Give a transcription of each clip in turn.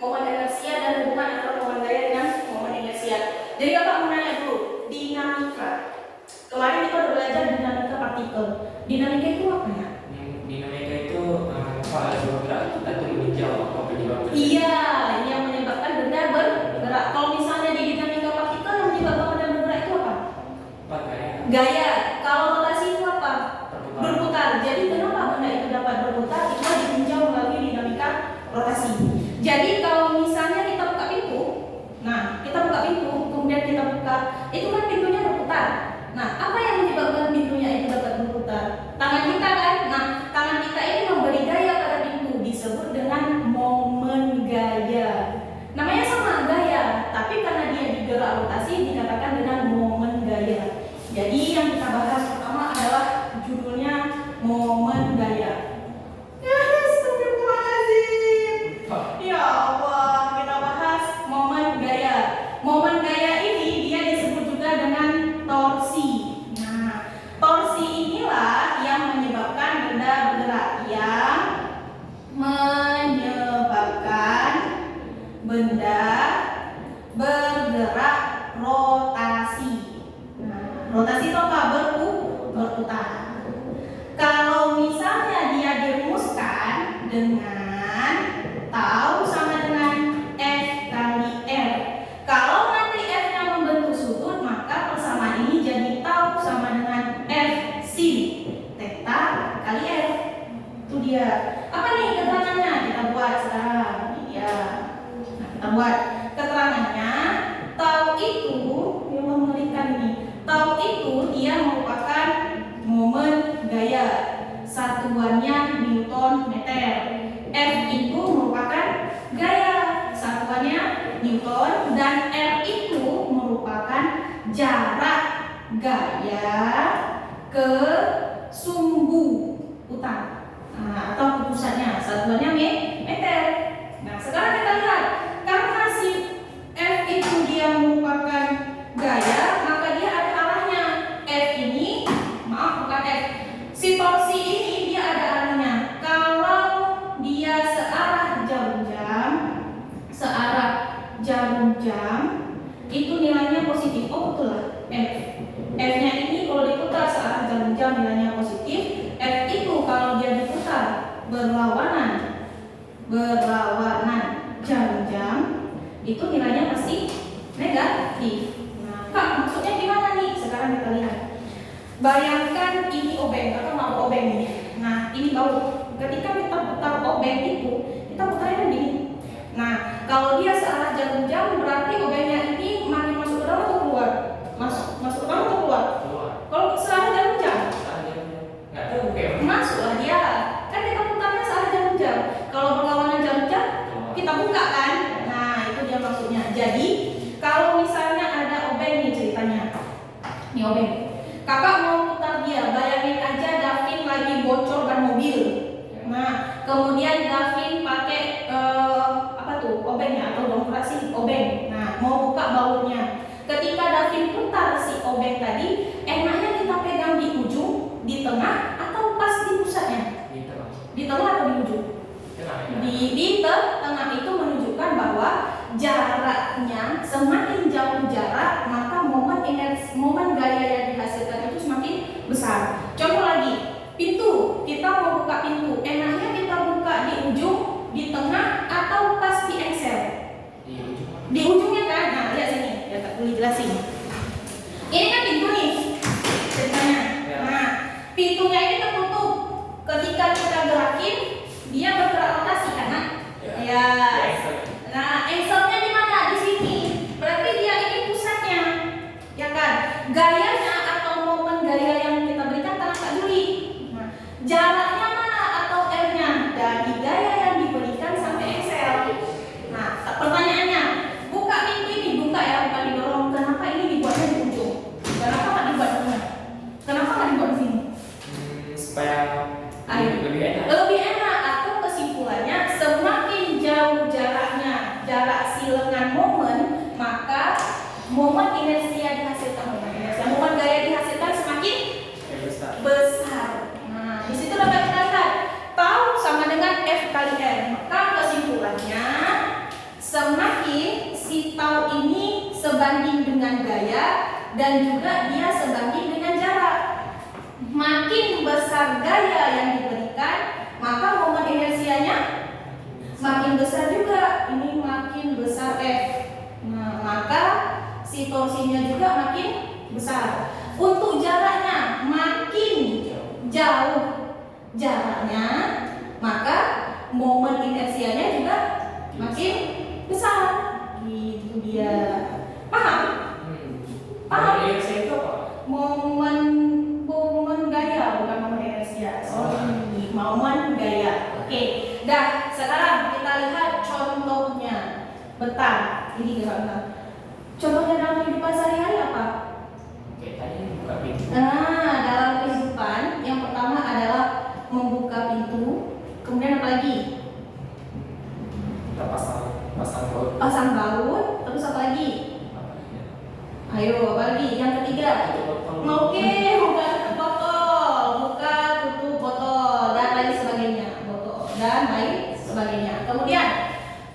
momen inersia dan hubungan antara momen gaya dengan momen inersia. Jadi kakak mau nanya dulu, dinamika. Kemarin kita udah belajar dinamika partikel. Dinamika itu apa ya? Dinamika itu kalau ada bergerak atau meninjau apa penyebabnya? Iya, yang menyebabkan benda bergerak. Kalau misalnya di dinamika partikel yang menyebabkan benda bergerak itu apa? Gaya. Kalau rotasi itu apa? Berputar. Jadi kenapa benda itu dapat berputar? Itu ditinjau melalui dinamika rotasi. Jadi kalau misalnya kita buka pintu, nah kita buka pintu, kemudian kita buka, itu kan pintunya berputar. Nah, apa yang menyebabkan pintunya itu dapat berputar? Tangan kita kan? Nah, tangan kita ini memberi gaya pada pintu, disebut dengan momen gaya. Namanya sama, gaya, tapi karena dia digerak rotasi dikatakan dengan momen gaya. Jadi yang kita bahas pertama adalah judulnya momen gaya. Ya Allah, kita bahas momen gaya. Momen gaya ini dia disebut juga dengan torsi. Nah, torsi inilah yang menyebabkan benda bergerak, yang menyebabkan benda bergerak rotasi. Nah, rotasi itu apa? Berputar. Kalau misalnya dia dirumuskan dengan tau sama dengan F kali R. Kalau nanti F-nya membentuk sudut, maka persamaan ini jadi tau sama dengan F sin theta kali R. Itu dia. Apa nih keterangannya? Kita buat sekarang. Ya. Nah, kita buat keterangannya. Tau itu yang mengerikan ini. Tau itu dia merupakan momen gaya. Satuannya Newton meter. F itu merupakan gaya, satuannya Newton, dan R itu merupakan jarak gaya ke sumbu utara, atau ke pusatnya, satuannya meter. Nah, sekarang kita lihat, karena si F itu dia merupakan gaya, maka dia ada arahnya. F ini, maaf bukan F, si torsi ini dia ada arahnya. Kalau dia searah jarum jam, itu nilainya positif. Oh betul lah, F-nya ini kalau diputar searah jarum jam nilainya positif. F itu kalau dia diputar berlawanan jarum jam, itu nilainya pasti negatif. Nah, Kak, maksudnya gimana nih? Sekarang kita lihat. Bayangkan ini obeng, atau mau obeng ini. Nah, ini bau. Ketika kita putar obeng itu, kita putarnya gini. Nah, kalau dia searah jarum jam, berarti obengnya ini makin masuk ke dalam atau keluar? Masuk ke dalam atau keluar? Kalau searah jarum jam? Nggak tahu kayak masuklah dia. Kan kita putarnya searah jarum jam. Kalau berlawanan jarum jam, kita buka kan? Nah, itu dia maksudnya. Jadi, kalau misalnya ada obeng nih ceritanya. Ini obeng. Kakak mau putar dia, bayangin aja Davin lagi bocor ban mobil. Nah, kemudian Davin pakai obengnya atau dongkrak si obeng. Nah, mau buka bautnya. Ketika Davin putar si obeng tadi, enaknya kita pegang di ujung, di tengah, atau pas di pusatnya? Di tengah atau di ujung? Di tengah itu menunjukkan bahwa jaraknya semakin jauh jarak, maka momen gaya yang dihasilkan itu semakin besar. Contoh lagi, pintu. Kita mau buka pintu, enaknya kita buka di ujung, di tengah, atau pas di engsel? Di ujungnya kan? Nah, lihat sini, ya tak boleh jelasin. Ini kan pintu nih ceritanya. Nah, pintunya ini tertutup. Ketika kita gerakin, dia bergerak rotasi kan? Ya. Nah, engselnya di mana? Di sini. Berarti dia ini pusatnya, ya kan? Gayanya atau momen gaya yang kita berikan tanah Kak Juli. Nah, jaraknya mana atau R-nya dari gaya yang diberikan sampai engsel. Nah, pertanyaannya, buka pintu ini, buka ya, bukan didorong. Kenapa ini dibuatnya di ujung? Kenapa nggak dibuat di tengah? Kenapa nggak dibuat di sini? Supaya lebih enak. Lebih enak, atau kesimpulannya semakin jauh jaraknya, jarak si lengan momen, maka momen inersia dihasilkan, momen gaya dihasilkan semakin besar. Nah, di situ dapat kita lihat tahu sama dengan F kali R. Maka kesimpulannya dan juga dia sebanding dengan jarak. Makin besar gaya yang diberikan, maka momen inersianya makin besar juga. Ini makin besar F. Nah, maka si torsinya juga makin besar. Untuk jaraknya makin jauh jaraknya, maka momen inersianya juga makin besar. Gitu dia. Paham? Paham? Inersia itu apa? Momen gaya, bukan momen inersia. Sorry, momen gaya. Oke. Dah, sekarang kita lihat contohnya. Bentar, ini gimana? Contohnya dalam kehidupan sehari-hari apa? Oke, tadi buka pintu. Nah, dalam kehidupan yang pertama adalah membuka pintu. Kemudian apa lagi? Kita pasang baut. Pasang baut. Terus apa lagi? Ayo, apa lagi? Yang ketiga. Oke, buka tutup botol, buka tutup botol dan lain sebagainya. Botol dan lain sebagainya. Kemudian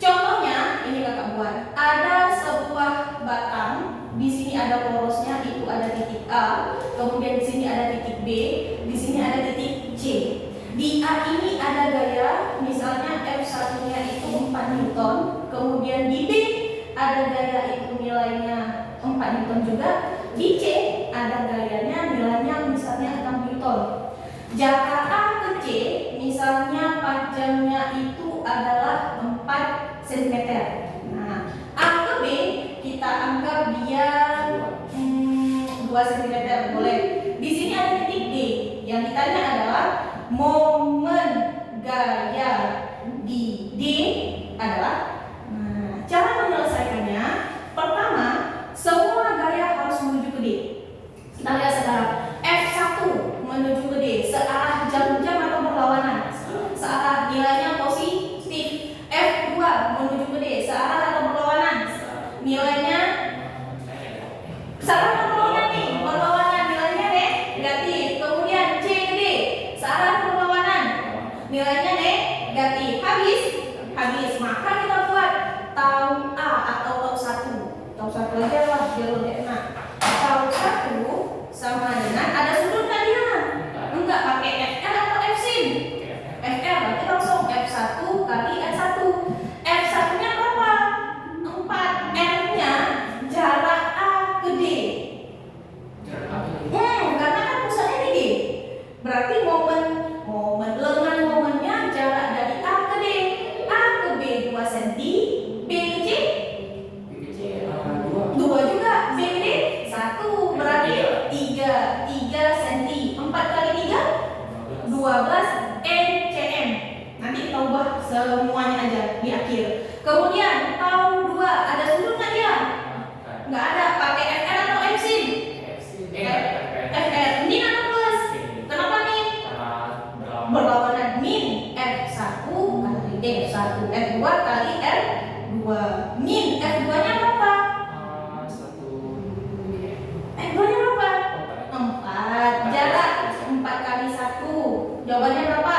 contohnya ini kakak buat. Ada sebuah batang. Di sini ada porosnya, itu ada titik A. Kemudian di sini ada titik B. Di sini ada titik C. Di A ini ada gaya, misalnya F1-nya itu 4 Newton. Kemudian di B ada gaya itu nilainya 4 Newton juga. Di C ada gayanya nilainya misalnya 6 Newton. Jarak A ke C misalnya panjangnya itu adalah 4 cm. Nah, A ke B kita anggap dia 2 cm boleh. Di sini ada titik D. Yang ditanya adalah momen gaya di D adalah. Nah, cara menyelesaikannya pertama, semua gaya harus menuju ke D. Kita lihat sekarang. F1 menuju ke D searah jam-jam atau berlawanan? Searah, nilainya positif. F2 menuju ke D searah atau berlawanan? Nilainya searah atau berlawanan nih? Berlawanan, nilainya negatif. Kemudian C ke D searah atau berlawanan? Nilainya negatif. Habis. Maka kita buat tau A atau tau 1. Tau 1 aja lah biar lebih enak. Tau 1 sama dengan ada sudut nggak dia? Enggak, pakai FR atau Fsin? FR berarti langsung F1 kali F1. F1-nya berapa? 4. R-nya jarak A ke D. Karena kan pusatnya di D. Berarti lengan momennya jarak dari A ke D. A ke B 2 cm, B ke C 2 juga, B ke D 1, berarti 3 cm. 4 kali 3 12 NCM. Nanti kita ubah semuanya aja di akhir. Kemudian tahu 2 ada sudut nggak dia? Nggak ada, pakai FR atau Fsin? FR. Min atau plus? Kenapa min? Berlawanan. Min F1 kali F1, F2 kali R2. Min F2-nya berapa? F2-nya berapa? 4. Jarak 4 kali 1. Jawabannya berapa?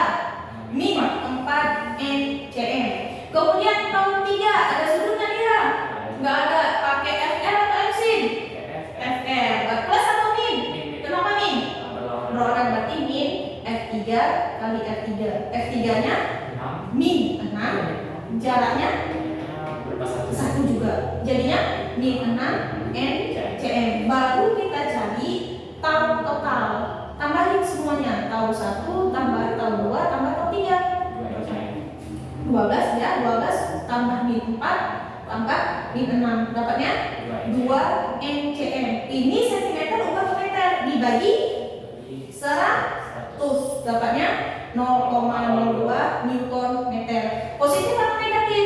Min 4 NCM. Kemudian tahun 3 ada sudut nggak dia? Nggak ada, pakai FR atau Fsin? FR. Plus atau min? Kenapa min? Berlawanan, berarti min F3 kali F3. F3-nya min 6. Jaraknya 1 juga. Jadinya min 6 NCM. Baru kita cari tau total. Tambahin semuanya. Tau 1 tambah tau 2 tambah tau 3. 12 ya, 12 tambah min 4 tambah min 6. Dapatnya 2 NCM. Ini cm ubah ke meter dibagi 100. Dapatnya 0,02 Newton meter. Positif atau negatif?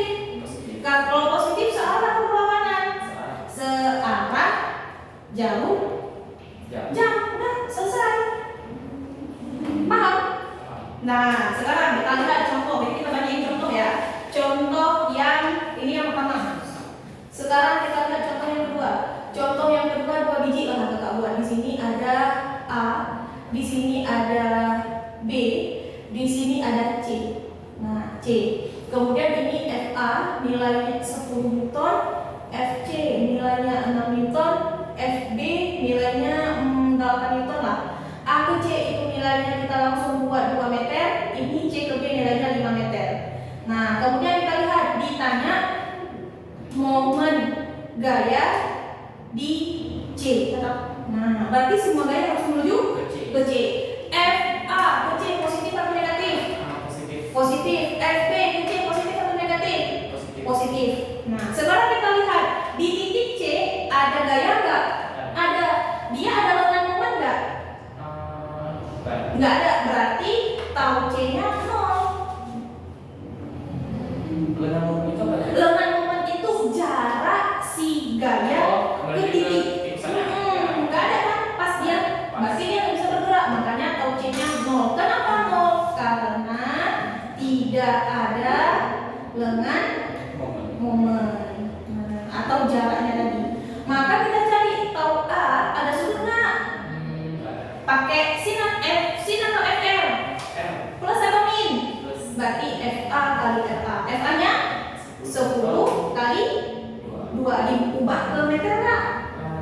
Kalau positif searah atau berlawanan? Searah, jauh, jam. Udah selesai. Paham? Nah, sekarang kita lihat contoh. Ini kita tanyain contoh ya. Contoh yang ini yang pertama. Sekarang kita lihat contoh yang kedua. Contoh yang kedua 2 biji lah kakak buat. Di sini ada A, di sini ada B, di sini ada C. Nah, C. Kemudian ini FA nilainya 10 Newton, FC nilainya 6 Newton, FB nilainya 8 Newton lah. A ke C itu nilainya kita langsung buat 2 meter, ini C ke B nilainya 5 meter. Nah, kemudian kita lihat ditanya momen gaya di C. Nah, berarti semua gaya harus menuju ke C. F A ke C positif atau negatif? Positif. Positif. F B ke C positif atau negatif? Positif. Positif. Nah, sekarang kita lihat di titik C ada gaya nggak? Ada. Dia ada lengan momen nggak? Nggak ada. Berarti tau C-nya 0. Lengan momen itu apa? Lengan momen itu jarak si gaya ke titik. Nggak ada kan? Pas dia, berarti dia nggak bisa bergerak. Makanya tau C-nya 0. Kenapa 0? Karena tidak ada lengan momen atau jaraknya tadi. Maka kita cari tau A ada sudut nggak? Pakai sin atau FR? Plus atau min? Berarti FA kali FA. FA nya 10 kali 2. Diubah ke meter nggak?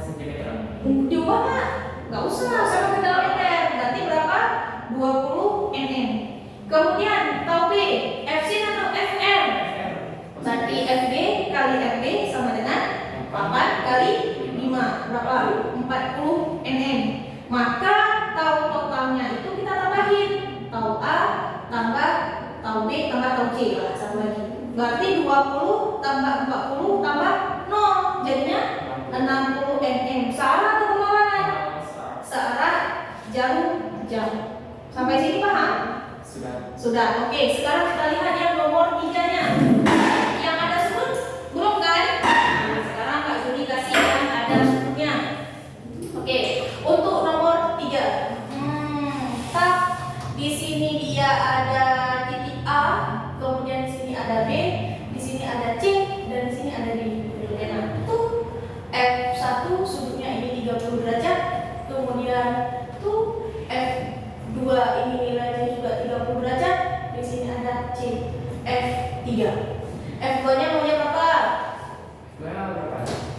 Sentimeter. Diubah nggak? Nggak usah, sama ke dalam meter. Berarti berapa? 20 nm. Kemudian tau B, FC atau FR? Berarti FB kali FB sama dengan 8 kali 5. Berapa? 40 nm. Maka tau totalnya itu kita tambahin. Tau A tambah tau B tambah tau C lah, satu lagi. Berarti 20 tambah 40 tambah 0. Jadinya 60 nm. Salah atau berlawanan? Searah jarum jam. Sampai sini paham? Sudah. Oke, sekarang kita lihat yang nomor 3-nya. Yang ada sudut belum kan? Nah, sekarang Kak Juni kasih yang ada sudutnya. Oke, untuk nomor 3. Di sini dia ada titik A, kemudian di sini ada B, di sini ada C, dan di sini ada D. Nah, tuh F1 sudutnya ini 30 derajat, kemudian tuh F2 ini nilainya juga 30 derajat, di sini ada C, F3. F2-nya maunya berapa?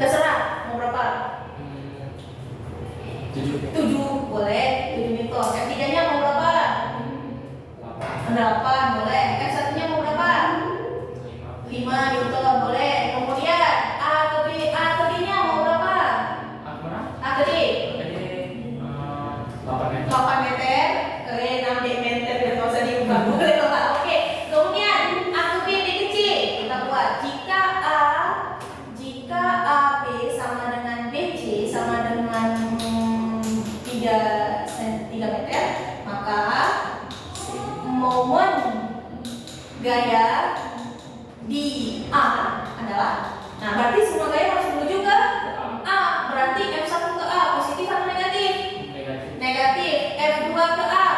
Terserah, mau berapa? 7 boleh, 7 Newton. F3-nya mau berapa? 8 boleh. F1-nya mau berapa? 5 Newton boleh. Kemudian A ke B-nya mau berapa? A ke D 8 meter. Kalian ambil meter ya, nggak usah diubah. Boleh Pak. Oke. Kemudian A ke B, B ke C. Kita buat jika AB sama dengan BC sama dengan 3 meter, maka momen gaya di A adalah, nah berarti semua gaya harus menuju ke A. Berarti F1 ke A positif atau negatif? Negatif. F2 ke A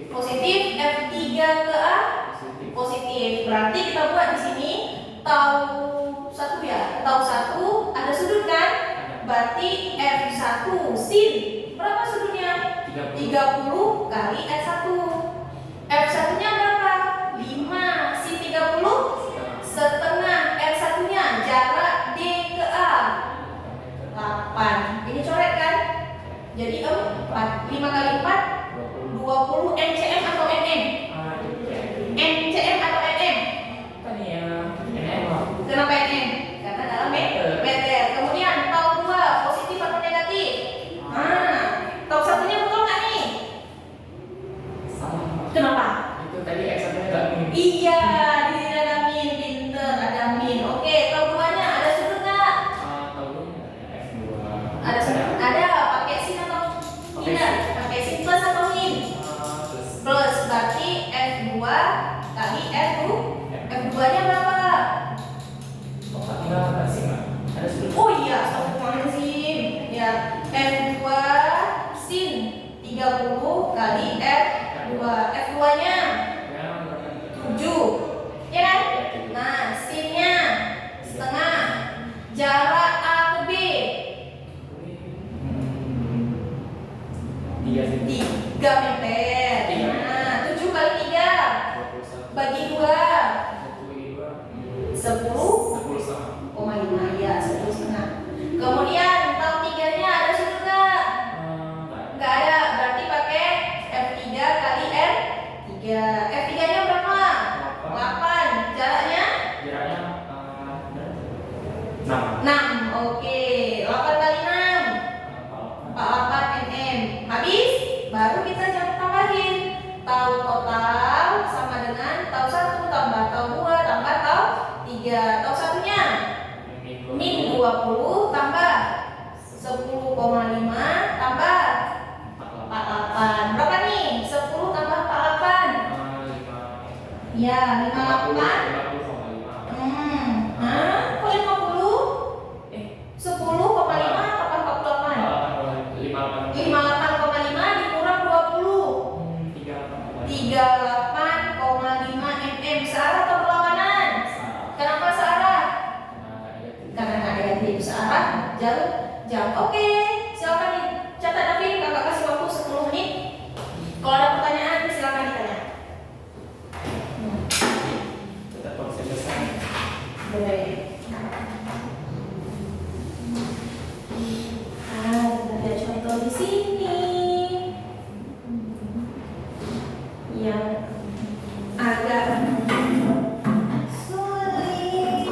positif. F3 ke A positif. Berarti kita buat di sini tau 1 ya. Tau 1 ada sudut kan? Berarti F1 sin berapa sudutnya? 30 kali F1. F1-nya berapa? 5 sin 30 setengah. F1-nya jarak D ke A 8. Ini coret kan? Jadi 4. 5 kali 4 20 NCM atau NM? NCM atau NM? Kenapa NM? Karena dalam meter. Kemudian tau 2 positif atau negatif? Tau 1-nya betul nggak nih? 6. Oke, 8 kali 6 48 mm. Habis, baru kita tambahin. Tahu total sama dengan tahu 1 tambah tahu 2 tambah tahu 3. Tahu satunya min 20 tambah 10,5 tambah 48. Berapa nih? 10 tambah 48. Ya, 58. Kok 50? 10,5 tambah 48. 58,5 dikurang 20. 38,5 mm. Searah atau berlawanan? Kenapa searah? Karena nggak negatif. Searah jauh. Oke, silakan dicatat David. Kakak kasih waktu 10 menit. Kalau ada pertanyaan silakan ditanya. Boleh. Ada contoh di sini yang agak sulit.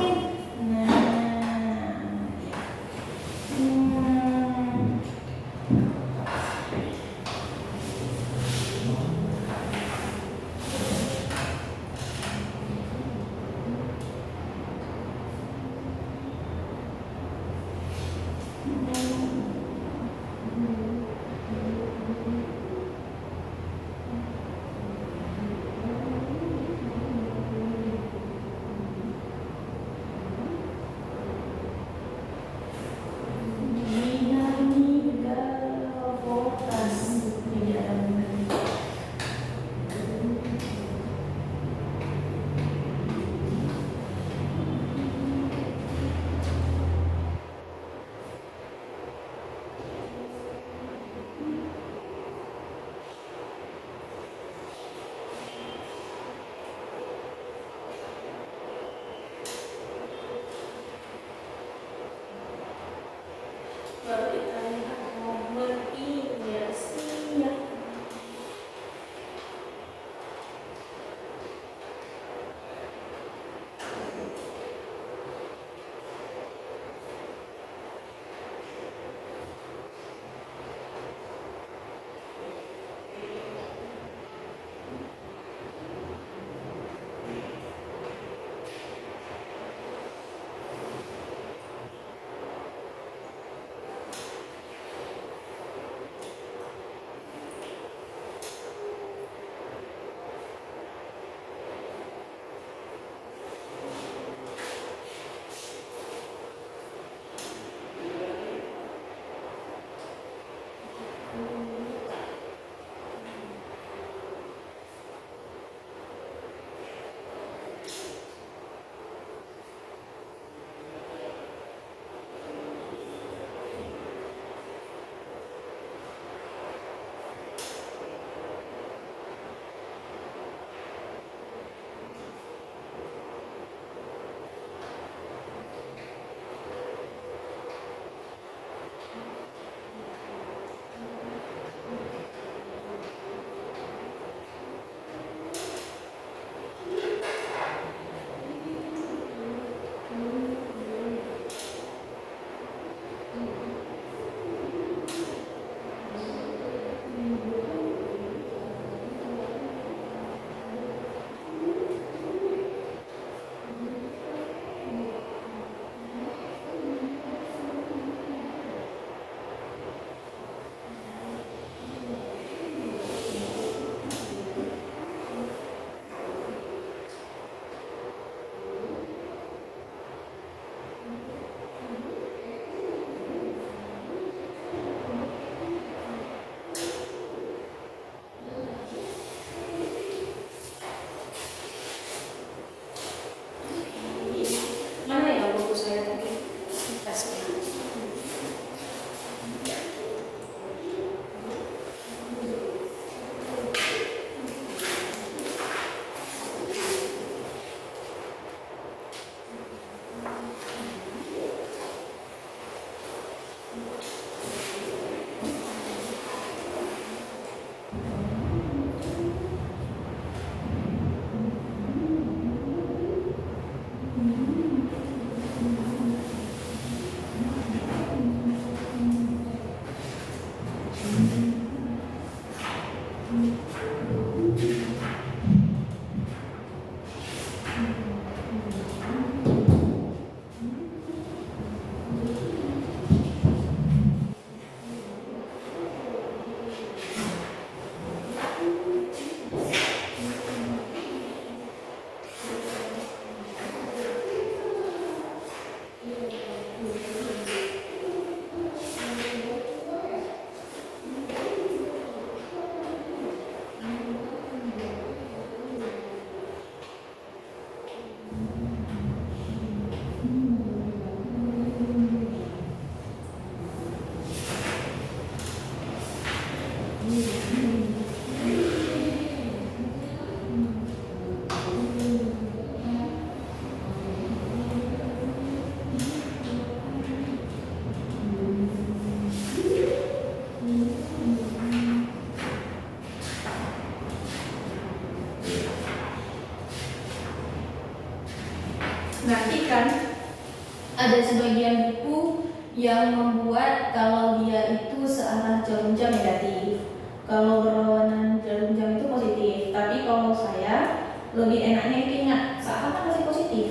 ada sebagian buku yang membuat kalau dia itu searah jarum jam negatif, kalau berlawanan jarum jam itu positif. Tapi kalau saya lebih enaknya itu ingat searah kan masih positif.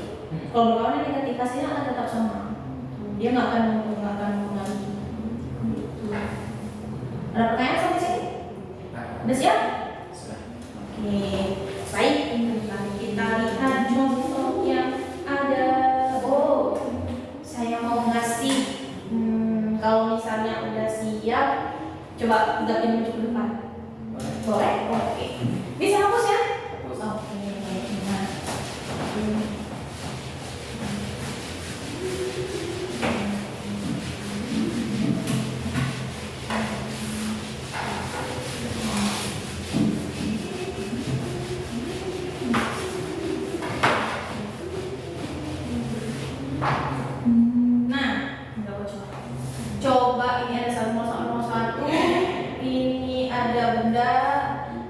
Kalau berlawanan negatif hasilnya akan tetap sama. Dia nggak akan mengalami. Ada pertanyaan sampai sini? Udah siap? Oke, baik. Mari kita lihat contoh yang ada. Oh, saya mau ngasih. Kalau misalnya udah siap, coba gapin maju ke depan. Boleh? Oke. Bisa hapus ya? Oke. Nah. Nah, enggak bocor. Coba ini ada 10101. Ini ada benda.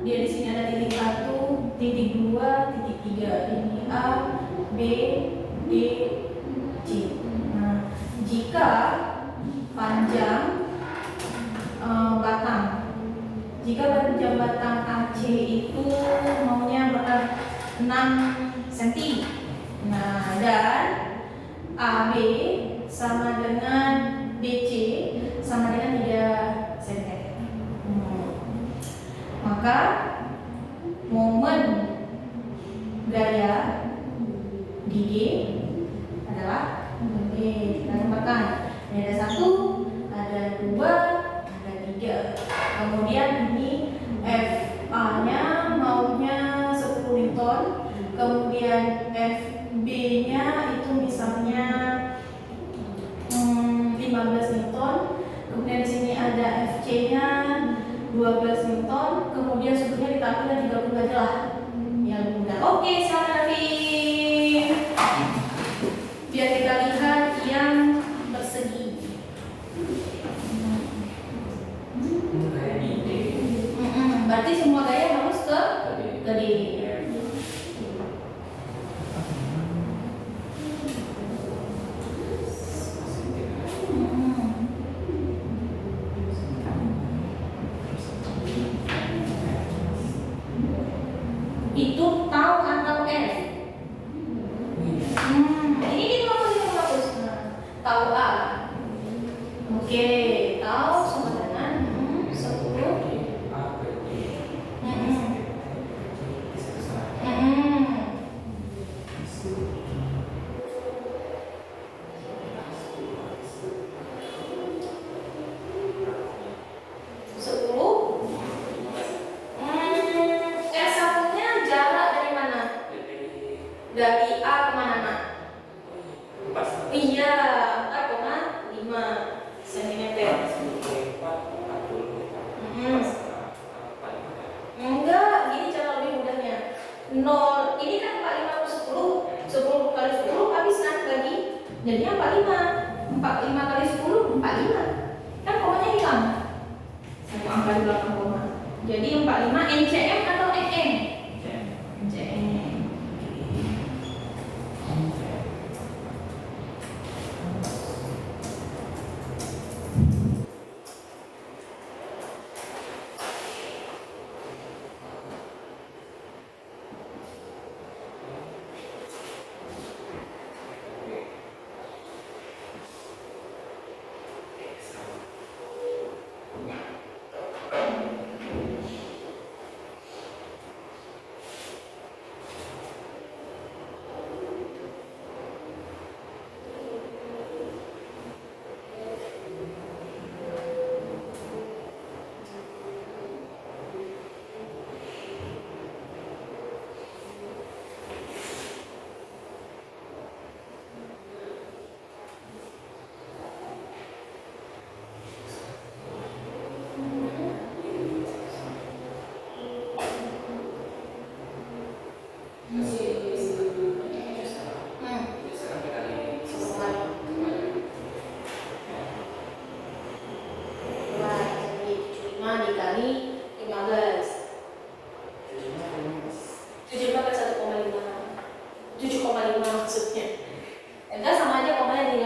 Dia di sini ada titik 1, titik 2, titik 3. Ini A, B, D, C. Nah, jika panjang batang, jika panjang batang AC itu maunya berapa? 6 cm. Nah, dan AB sama dengan BC sama dengan 3 cm. Maka momen gaya di D adalah B. Kita tambahkan. Ini ada 1, ada 2, ada 3. Kemudian ini FA-nya maunya 10 Newton. Kemudian FB-nya itu misalnya 15 Newton. Kemudian di sini ada FC-nya 12 Newton. Kemudian sudutnya ditampilkan 30 aja lah. Yang mudah. Oke, silakan Davin. Biar kita lihat yang bersegi. Berarti semua gaya harus ke D. Itu tau atau F? Ini kita bagus. Tau A. Oke, tau sama dengan 10. Dari A kemana nak? Iya, 4,5 cm. Enggak, gini cara lebih mudahnya. 0, ini kan 45 per 10. 10 kali 10 habis kan bagi. Jadinya 45. 45 kali 10, 45. Kan komanya hilang. Satu angka di belakang koma. Jadi 45 NCM atau NM? NCM.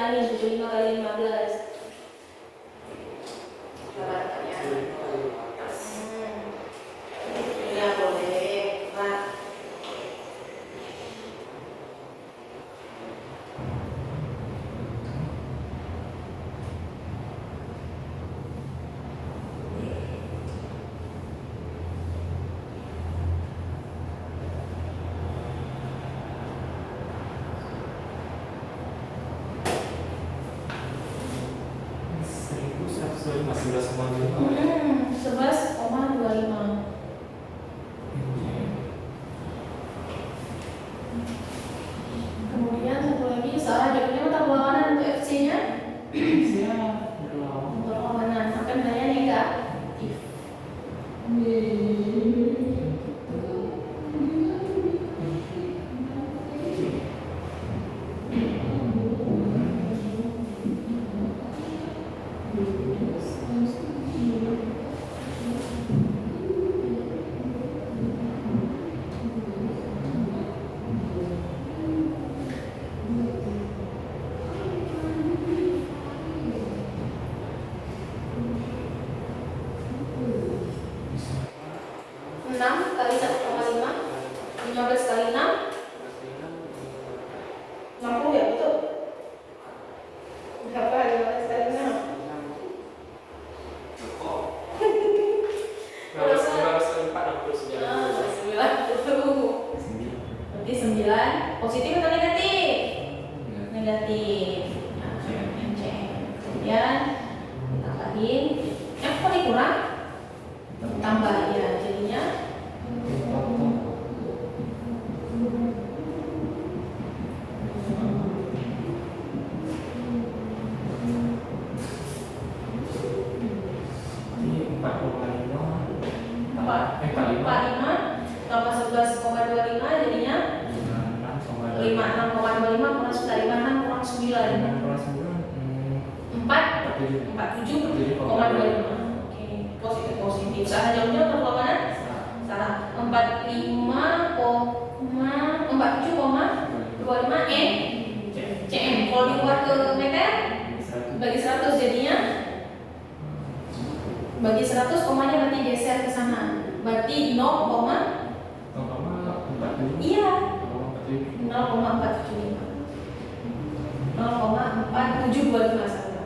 bilangin 75 kali 15. Coba tanya. Iya boleh. Nah. Masih 11,5. 11,25. Kemudian satu lagi, Sarah jawabnya mata berlawanan untuk FC-nya. Berlawanan, maka nilainya negatif. Kali 1,5, 15 kali 6, 60 ya, betul? Berapa 15 kali 6? Berarti 9. Positif atau negatif? Negatif. Kemudian tambahin. Kok dikurang? Tambah ya, jadinya tambah 11,25 jadinya 56,25 kurang 56 kurang 9 47,25. Oke, positif. Salah jawabnya berlawanan? Salah. 47,25 cm. Kalau dibuat ke meter bagi 100 jadinya bagi 100 komanya berarti geser ke sana. Berarti 0, iya 0,475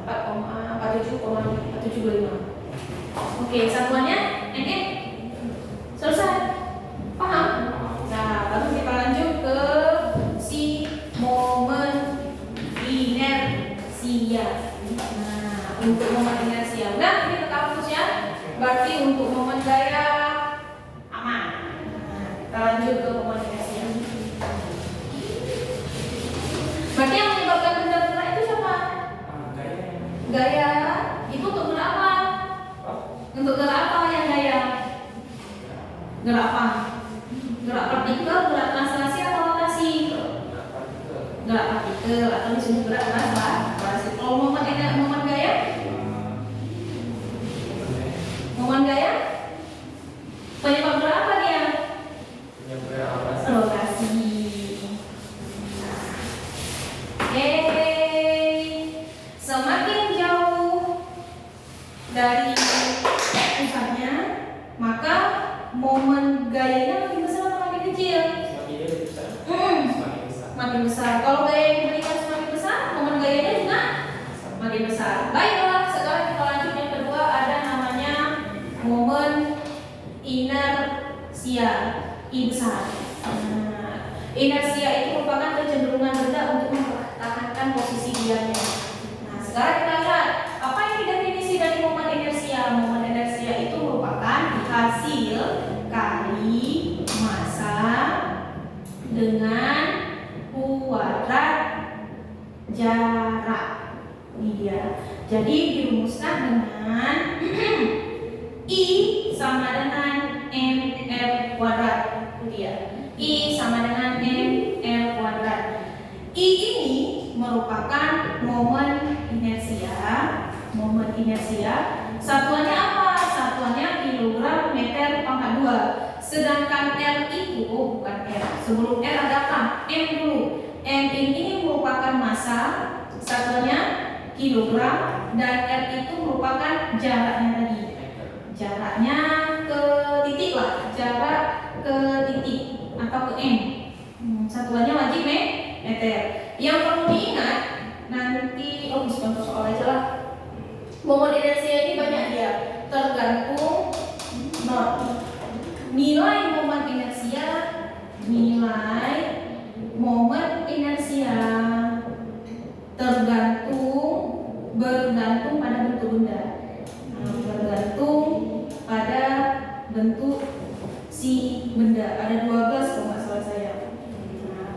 4,4725. Oke, satuannya selesai. Paham? Nah, lalu kita lanjut ke si momen inersia. Nah, untuk momen inersia. Udah, ini ke kampus ya. Berarti untuk momen gaya aman. Nah, kita lanjut ke momen inersia. Berarti yang menyebabkan benda bergerak itu siapa? Gaya. Itu untuk gerak apa? Untuk gerak apa yang gaya? Gerak apa? Gerak partikel, gerak translasi atau rotasi? Gerak partikel atau disebut gerak translasi. Kalau momen gaya? Momen gaya? Penyebab gerak apa dia? Rotasi. Semakin jauh dari pusatnya, maka momen gayanya makin besar atau makin kecil? Makin besar. Kalau gaya yang diberikan semakin besar, momen gayanya juga makin besar. Baiklah, sekarang kita lanjut yang kedua, ada namanya momen inersia I besar. Inersia itu merupakan kecenderungan benda untuk mempertahankan posisi diamnya. Nah, sekarang kita lihat apa yang definisi dari momen inersia. Momen inersia itu merupakan hasil kali massa dengan kuadrat jarak. Ini dia. Jadi dirumuskan dengan I sama dengan mr kuadrat. Itu dia. I sama dengan mr kuadrat. I ini merupakan momen inersia. Momen inersia. Satuannya apa? Satuannya kilogram meter pangkat 2. Sedangkan R itu bukan R. Sebelum R ada apa? M dulu. M ini merupakan massa. Satuannya kilogram, dan R itu merupakan jaraknya tadi. Jaraknya ke titik lah, jarak ke titik atau ke M. Satuannya wajib meter. Yang perlu diingat nanti, contoh soal aja lah. Momen inersia ini banyak dia, tergantung not. Nilai momen inersia, bergantung pada bentuk benda. Bergantung pada bentuk si benda. Ada 12 kalau nggak salah saya.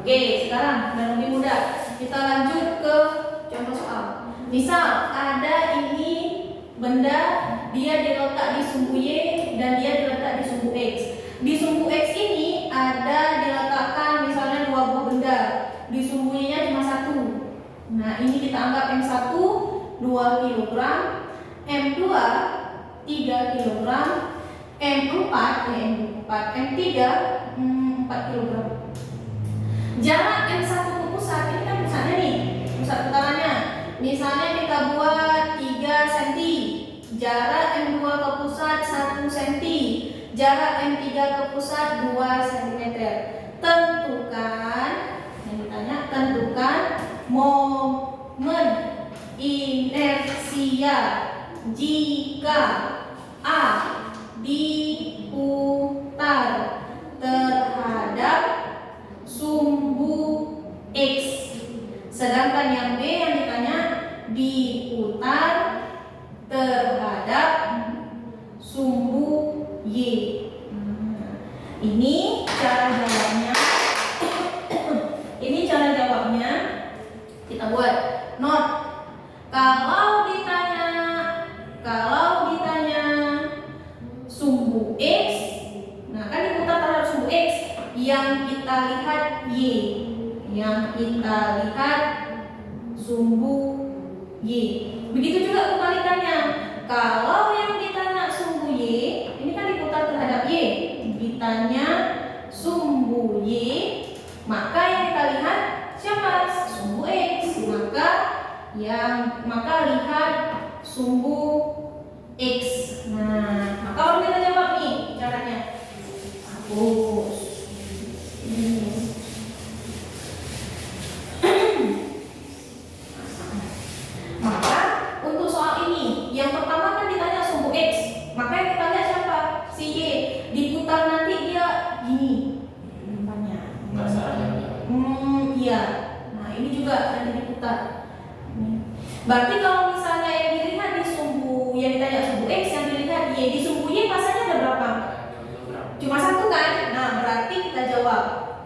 Oke, sekarang udah lebih mudah. Kita lanjut ke contoh soal. Misal ada ini benda, dia diletak di sumbu Y dan dia diletak di sumbu X. Di sumbu X ini ada diletakkan misalnya 2 buah benda. Di sumbu Y-nya cuma 1. Nah, ini kita anggap M1 2 kg, M2 3 kg, M4 M3 4 kg. Jarak M1 ke pusat, ini kan pusatnya nih, pusat putarannya. Misalnya kita buat 3 cm. Jarak M2 ke pusat 1 cm. Jarak M3 ke pusat 2 cm. Tentukan, yang ditanya, tentukan momen inersia jika A diputar terhadap sumbu X, sedangkan yang B yang ditanya diputar terhadap sumbu Y. Ini cara jawabnya. Ini cara jawabnya. Kita buat not. Kalau ditanya sumbu X, nah kan diputar terhadap sumbu X, yang kita lihat Y, yang kita lihat sumbu Y. Begitu juga kebalikannya. Kalau yang ditanya sumbu Y, ini kan diputar terhadap Y, ditanya sumbu Y, maka yang kita lihat siapa? Sumbu X. Maka lihat sumbu X. Nah, maka baru kita jawab nih caranya. Hapus. Maka untuk soal ini, yang pertama kan ditanya sumbu X, maka yang kita lihat siapa? Si Y. Diputar nanti dia gini. Nggak salah. Iya. Nah, ini juga nanti diputar. Berarti kalau misalnya yang dilihat di sumbu, yang ditanya sumbu X, yang dilihat Y, di sumbu Y masanya ada berapa? Cuma 1 kan? Nah, berarti kita jawab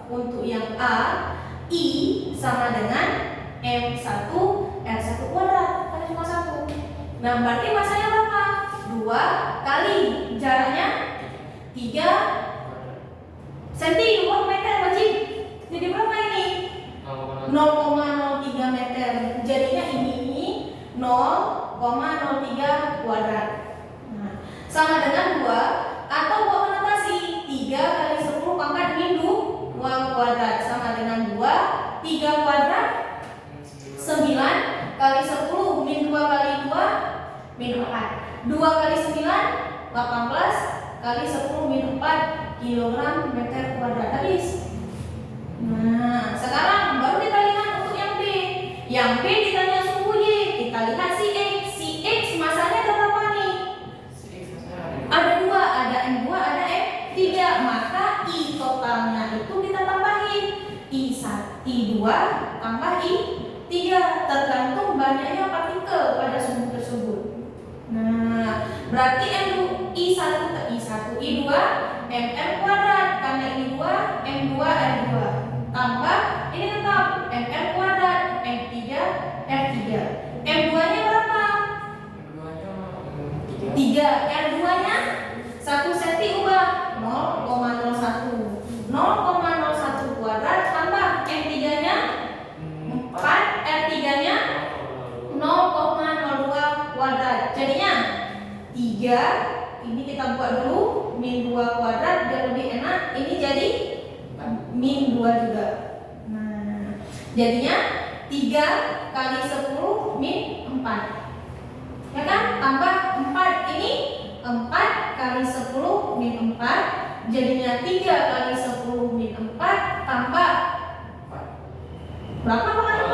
untuk yang A, I sama dengan M1 R1 kuadrat, karena cuma 1. Nah, berarti masanya berapa? 2 kali jaraknya 3 cm, 2 meter wajib. Jadi berapa ini? 0,03 meter. Jadinya ini 0,03 kuadrat. Nah, sama dengan 2, atau buat penotasi 3 kali 10 pangkat min 2 kuadrat sama dengan 2. 3 kuadrat 9 kali 10 min 2 kali 2 min 4. 2 kali 9 18 kali 10 min 4 kilogram meter kuadrat. Habis. Nah, sekarang baru kita lihat untuk yang B. Yang B ditanya sumbu Y, kita lihat si X. Si X masanya ada berapa nih? Ada 2, ada M2, ada M3. Maka I totalnya itu kita tambahin I2 tambah I3, tergantung banyaknya partikel pada sumbu tersebut. Nah, berarti I1 I2 MR kuadrat, karena ini 2 M2 R2, tambah ini tetap MR kuadrat M3 R3. M2 nya berapa? 3. R2 nya 1 cm ubah 0,01. 0,01 kuadrat tambah M3 nya 4, R3 nya 0,02 kuadrat. Jadinya 3, ini kita buat dulu min 2 kuadrat biar lebih enak. Ini jadi min 2 juga. Nah, jadinya 3 kali 10 min 4. tambah 4 ini 4 kali 10 min 4 jadinya 3 kali 10 min 4 tambah berapa kali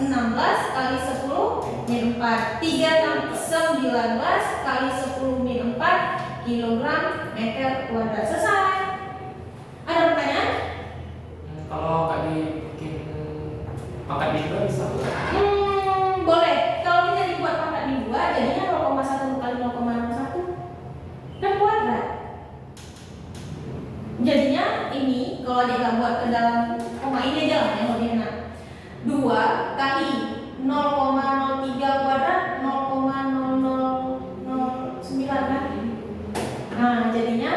4? 16 kali 10 min 4 3 tambah 19 kali 10 min 4 kilogram meter kuadrat. Selesai. Ada pertanyaan? Kalau nggak dibikin pangkat bimbel bisa bukan? Boleh. Kalau kita dibuat pangkat di 2 jadinya 0,1 kali 0,01 dan kuadrat. Jadinya ini kalau dia nggak buat ke dalam koma ini aja lah yang lebih enak. 2 kali 0,03 kuadrat 0,0009 kan? Nah jadinya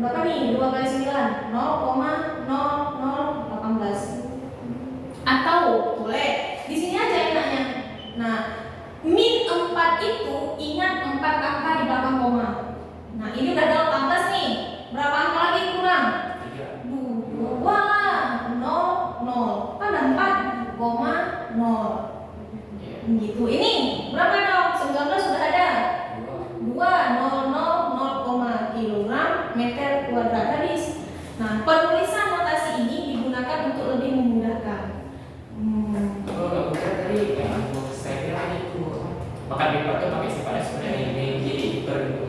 berapa nih? 2 kali 9 0,0018. Atau boleh di sini aja enaknya. Nah min 4 itu ingat 4 angka di belakang koma. Nah ini udah 18 nih. Berapa angka lagi kurang? 2 0 0 kan ada 4,0 gitu. Ini berapa dong? 19 sudah ada 2 0 0 0, kilogram meter kuadrat habis. Nah penulisan notasi ini digunakan untuk lebih memudahkan. Kalau nggak bukan tadi yang saya kira itu pangkat bimbel itu pakai sifatnya sebenarnya ini jadi per gitu.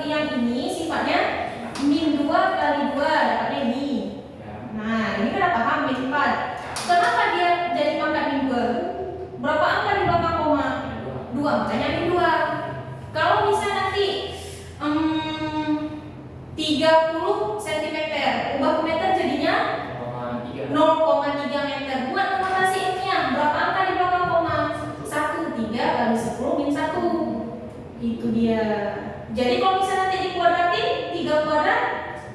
Yang ini sifatnya min 2 kali 2 dapatnya ini. Nah ini kan udah paham min 4. Kenapa dia jadi pangkat min 2? Berapa angka di belakang koma? 2, makanya min 2. Kalau misalnya nanti 30 cm ubah ke meter jadinya 0,3 meter. Buat notasi ilmiah berapa angka di belakang koma? 1, 3 kali 10 min 1. Itu dia. Jadi kalau misalnya nanti dikuadratin 3 kuadrat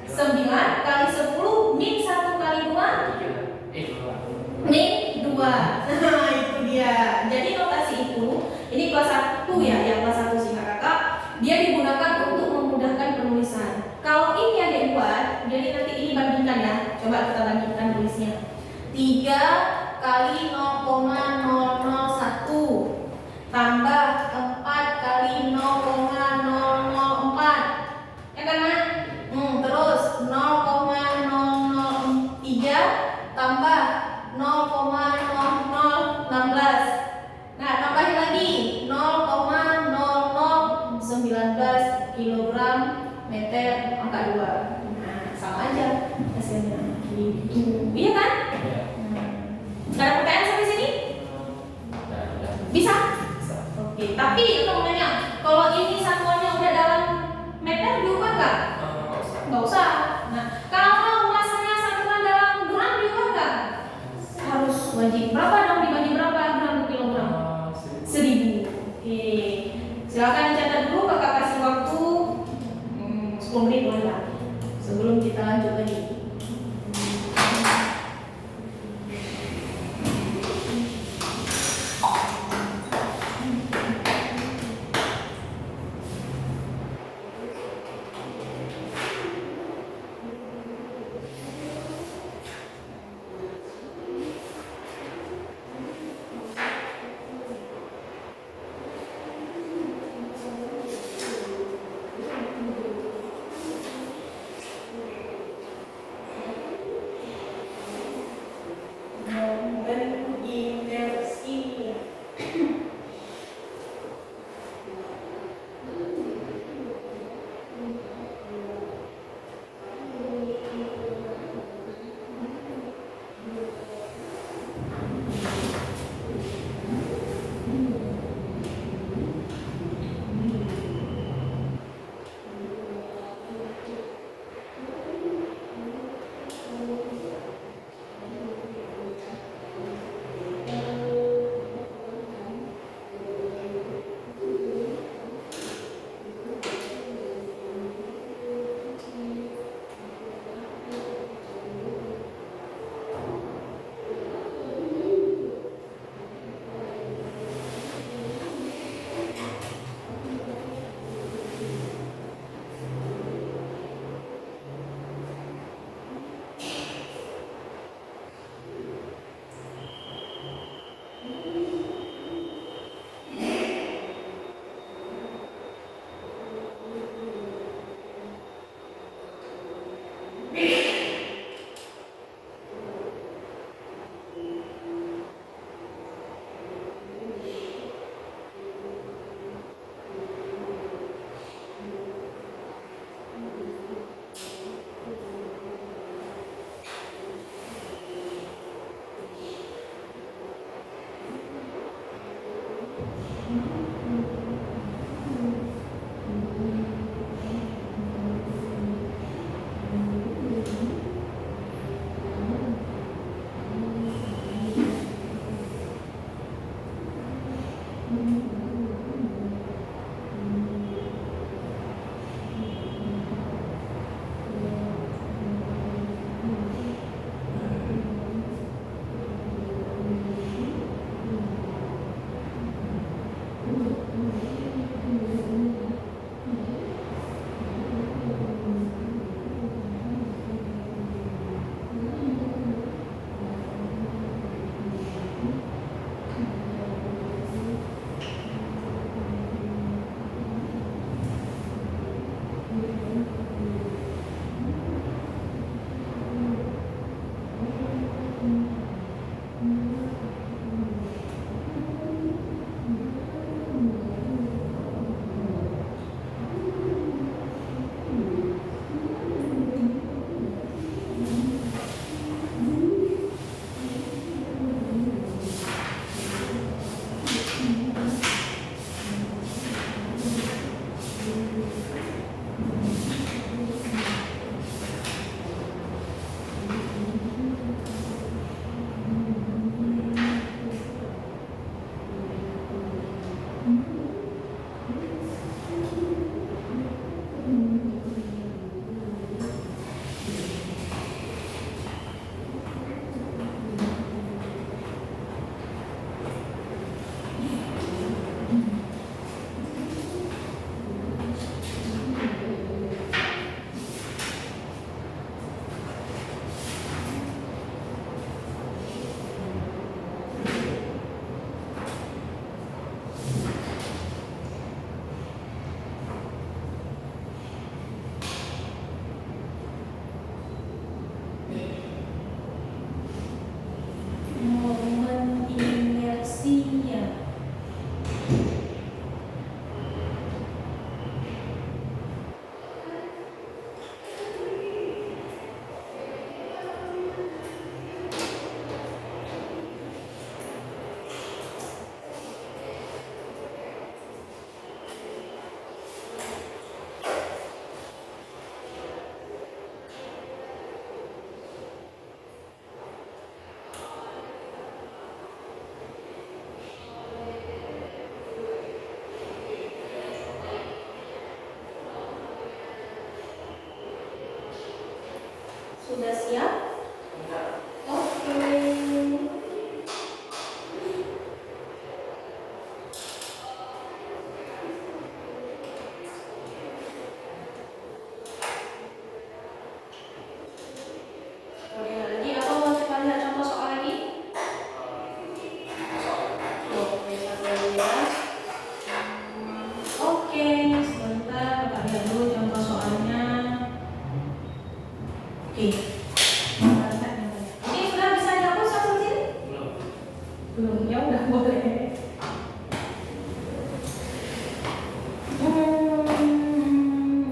9 kali 10 min 1 kali 2 min 2. Nah itu dia. Jadi notasi itu ini kelas 1 ya, yang kelas 1 singkat kakak, dia digunakan untuk memudahkan penulisan. Kalau ini adik buat, jadi nanti ini bandingkan ya. Coba kita bandingkan tulisnya. 3 kali 0,001 tambah 4 kali 0,004 ya kan Mak? Terus 0,003 tambah 0,0016. Nah tambahin lagi 0,0019 kilogram meter angka 2. Nah sama aja hasilnya gitu. Iya kan? Ada pertanyaan sampai sini? Bisa? Oke, tapi untuk nanya, kalau ini satuannya udah dalam meter diubah nggak? Nggak usah. Nah, kalau masanya satuan dalam gram diubah nggak? Harus wajib. Berapa dong dibagi berapa gram per kilogram? 1000. Oke, silakan dicatat dulu. Kakak kasih waktu 10 menit boleh lah. Sebelum kita lanjut lagi. Momen inersia. Sudah siap? Oke. Lihat lagi atau mau coba lihat contoh soal lagi? Oke, sambil lihat. Oke, sebentar kita lihat dulu contoh soalnya. Oke. Ini sudah bisa dihapus sampai sini? Belum. Ya udah boleh.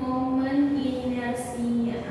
Momen inersia.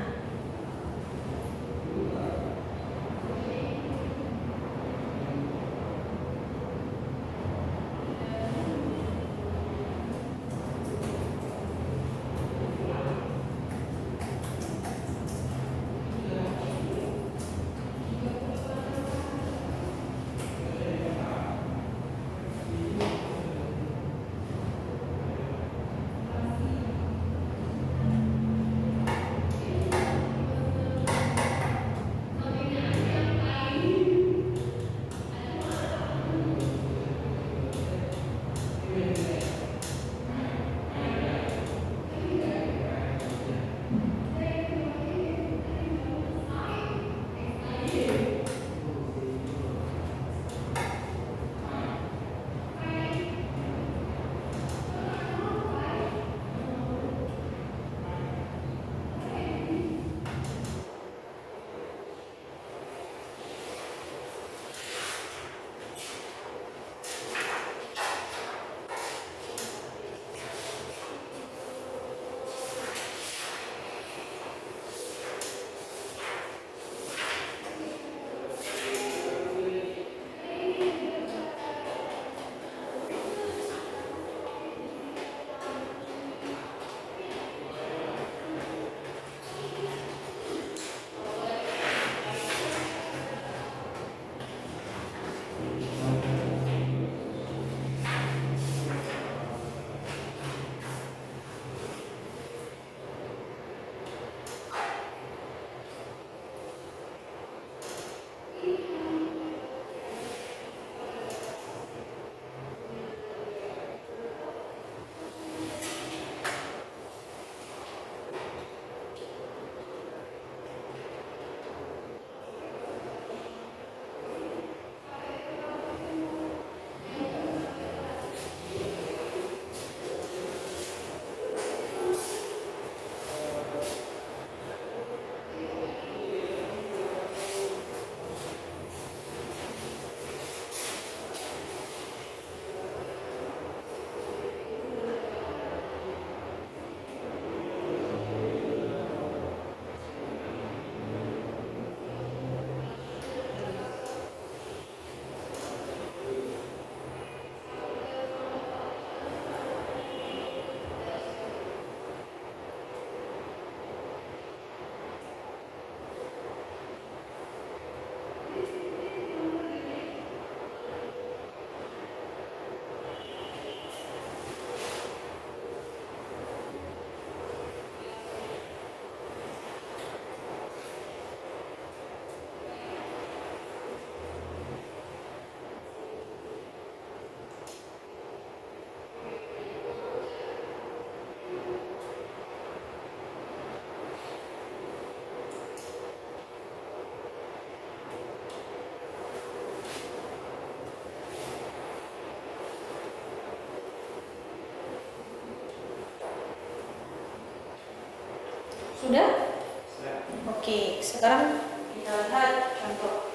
Sudah? Sudah. Oke, sekarang kita lihat contoh.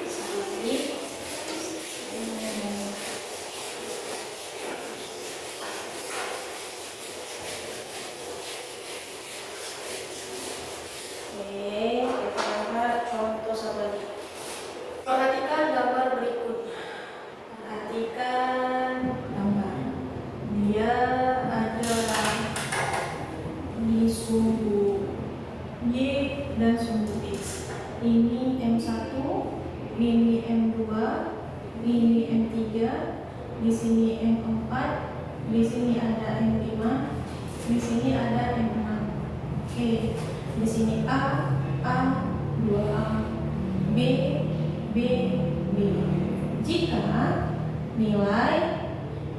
Sini. Oke, kita lihat contoh satu lagi. Perhatikan gambar berikut. Perhatikan gambar. Dia adalah di sumbu Y dan sumbu X. Ini M1, ini M2, ini M3, di sini M4, di sini ada M5, di sini ada M6. Oke, di sini A, 2A, B, B, B. Jika nilai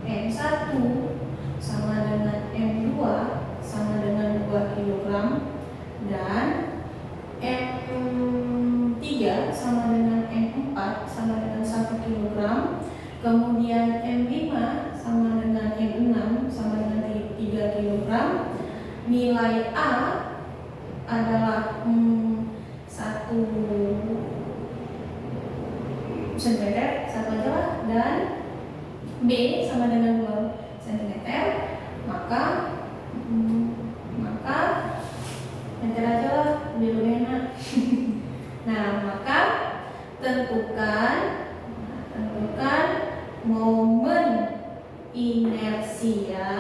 M1 sama dengan M2 sama dengan 2 kg dan M3 sama dengan M4 sama dengan 1 kg, kemudian M5 sama dengan M6 sama dengan 3 kg, nilai A adalah 1 cm, satu aja lah, dan B sama dengan 2 cm, maka enter aja lah biar lebih enak. Nah, maka tentukan momen inersia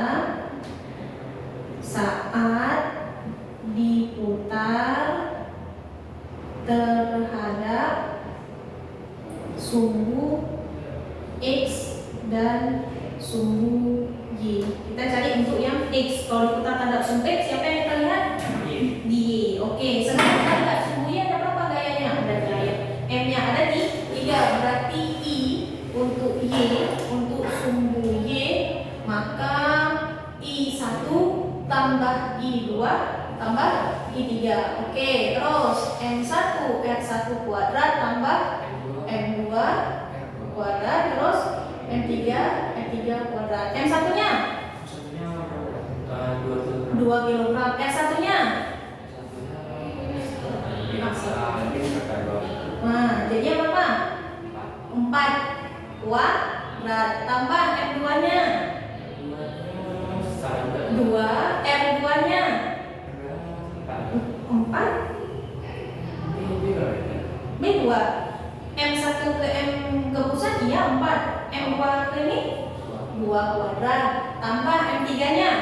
saat diputar terhadap sumbu X dan sumbu Y. Kita cari untuk yang X. Kalau diputar terhadap sumbu X, siapa yang kita lihat? Di Y. Oke, sekarang kita lihat sumbu Y ada berapa gayanya? Ada gaya M-nya ada di 3. Berarti I untuk Y, untuk sumbu Y, maka I1 tambah I2 tambah I3. Oke, terus M1 R1 kuadrat tambah M2 kuadrat, terus M3 kuadrat. M1-nya? 2 kg. R1-nya? Nah, jadi apa? 4 kuadrat tambah M2-nya? 2. R2-nya? 4. B2. M1 ke M ke pusat iya 4. M2 ke ini 2 kuadrat tambah M3-nya?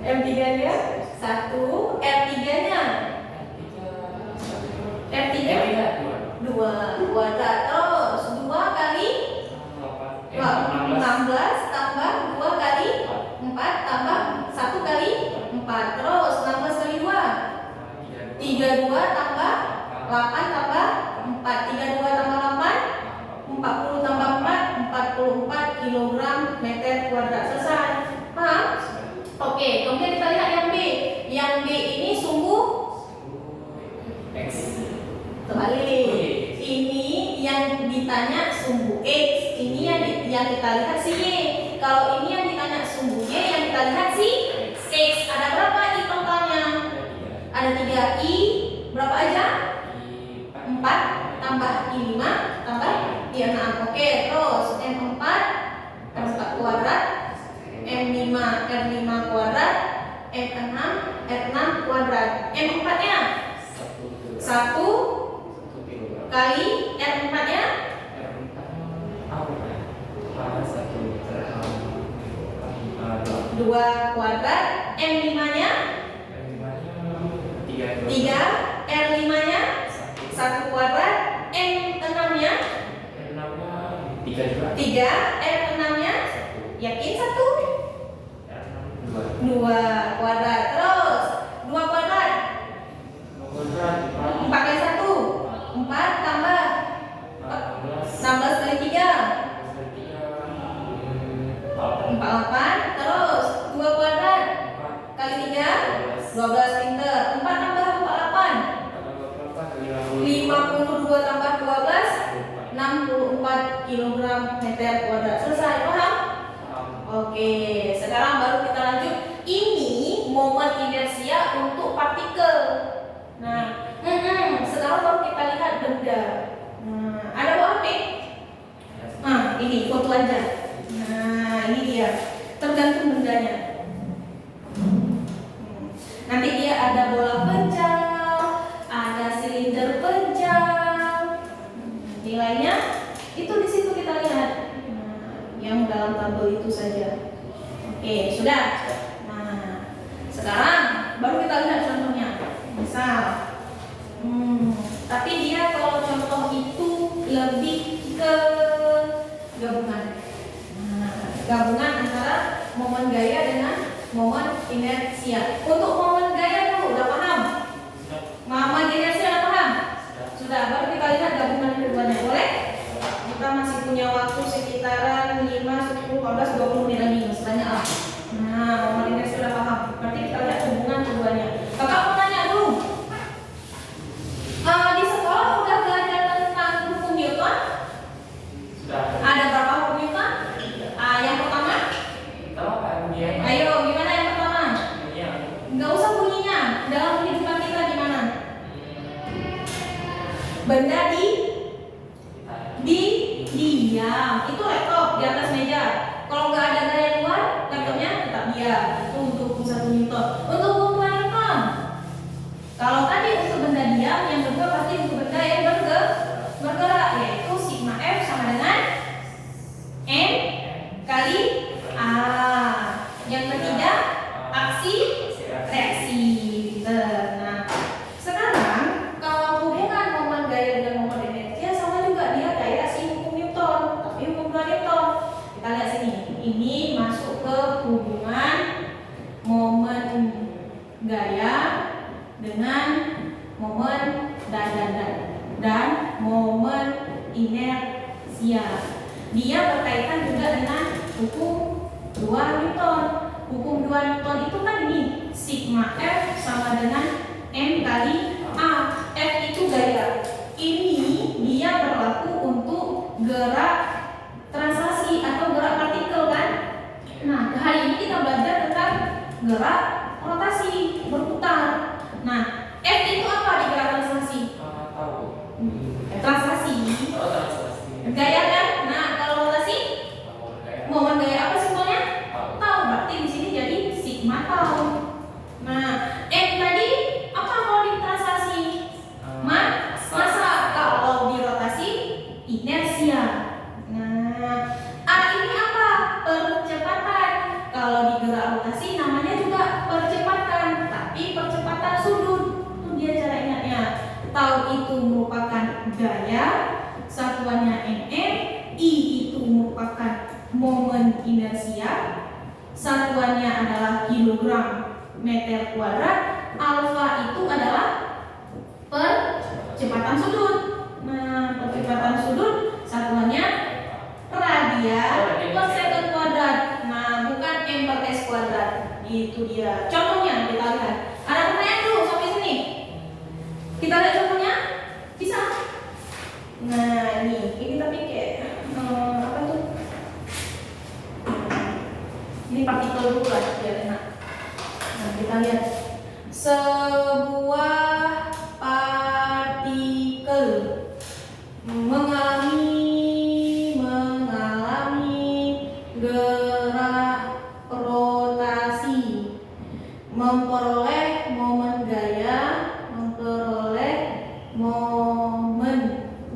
M3-nya 1. R3-nya? R3 2 kuadrat, terus 2 kali 16 tambah 2 kali 4 tambah 1 kali 4, terus 16 kali 2 32 tambah 8 tambah 4, 32 tambah 8 40 tambah 4 44 kg meter kuadrat. Selesai? Paham? Oke, kemudian kita lihat yang B. Yang B ini sumbu X. terbalik. Ini yang ditanya sumbu X, ini yang kita lihat si Y. Kalau ini yang ditanya sumbu Y, yang kita lihat si X. Ada berapa I totalnya? Ada 3. I berapa aja? 4 tambah I5 tambah I6. Oke, terus M4 kuadrat, M5 R5 kuadrat, M6 R6 kuadrat. M4-nya 1 kali R4-nya 2 kuadrat, M5-nya 3, R5-nya 1 kuadrat, M6-nya 3, R6-nya yakin 1? 2 kuadrat, terus 2 kuadrat 4 kali 1 4 tambah 16 kali 3 48, terus 2 kuadrat kali 3 12 pinter, 4 tambah 48 52 tambah 12 64 kg meter kuadrat. Selesai, paham? Oke, sekarang baru kita lanjut. Ini momen inersia untuk partikel. Nah, sekarang baru kita lihat benda. Nah, ada buah apa? Nah, ini foto aja. Nah, ini dia. Tergantung bendanya. Nanti dia ada bola penjal, ada silinder penjal. Nilainya itu di situ kita lihat. Yang dalam tabel itu saja. Oke, sudah. Nah, sekarang baru kita lihat contohnya. Misal, tapi dia kalau contoh itu lebih ke gabungan. Nah, gabungan antara momen gaya dengan momen inersia. Untuk momen gaya dulu, udah paham? Momen inersia udah paham? Sudah, baru kita lihat gabungan keduanya. Boleh? Kita masih punya waktu sekitaran 5, 10, 15, 20 menit lagi. Misalnya A. Nah, momen inersia sudah paham. Berarti kita lihat hubungan keduanya. Kakak mau tanya dulu. Di sekolah udah belajar tentang hukum Newton? Sudah. Ada berapa hukum Newton? Yang pertama? Tahu apa bunyinya? Ayo, gimana yang pertama? Bunyinya. Nggak usah bunyinya. Dalam kehidupan kita gimana? Benda diam. Itu laptop di atas meja. Kalau nggak ada gaya luar, laptopnya tetap diam. Itu untuk hukum 1 Newton. Untuk hukum 2 Newton. Kalau tadi untuk benda diam, yang kedua pasti untuk benda yang bergerak, yaitu sigma F sama dengan M kali A. Yang ketiga, aksi reaksi. Nah, sekarang kalau hubungan momen gaya dengan momen inersia sama juga, dia kayak si hukum Newton, tapi hukum 2 Newton. Kita lihat sini. Ini masuk ke hubungan momen gaya dengan momen dan momen inersia. Dia berkaitan juga dengan hukum 2 Newton. Hukum 2 Newton itu kan ini sigma F sama dengan M kali A. F itu gaya. Ini dia berlaku untuk gerak translasi atau gerak partikel kan. Nah, hari ini kita belajar tentang gerak rotasi, berputar. Nah, F itu apa di gerak translasi? Tahu. Translasi. Oh, translasi. Gaya kan? Nah, kalau rotasi, momen gaya apa simbolnya? Tahu. Tau. Berarti di sini jadi sigma tau. Nah, M tadi apa kalau di translasi? Masa. Kalau di rotasi, inersia. Nah, A ini apa? Percepatan. Kalau di gerak rotasi namanya juga percepatan, tapi percepatan sudut. Itu dia cara ingatnya. Tau itu merupakan gaya, satuannya nm. I itu merupakan momen inersia, satuannya adalah kilogram meter kuadrat. Alfa itu adalah percepatan sudut. Nah, percepatan sudut satuannya radian per second kuadrat. Nah, bukan m per s kuadrat. Itu dia. Contohnya kita lihat. Ada pertanyaan dulu sampai sini. Kita lihat contohnya. Bisa? Nah, ini tapi kayak apa tuh? Ini partikel dulu lah biar enak. Nah, kita lihat. Sebuah partikel mengalami gerak rotasi, memperoleh momen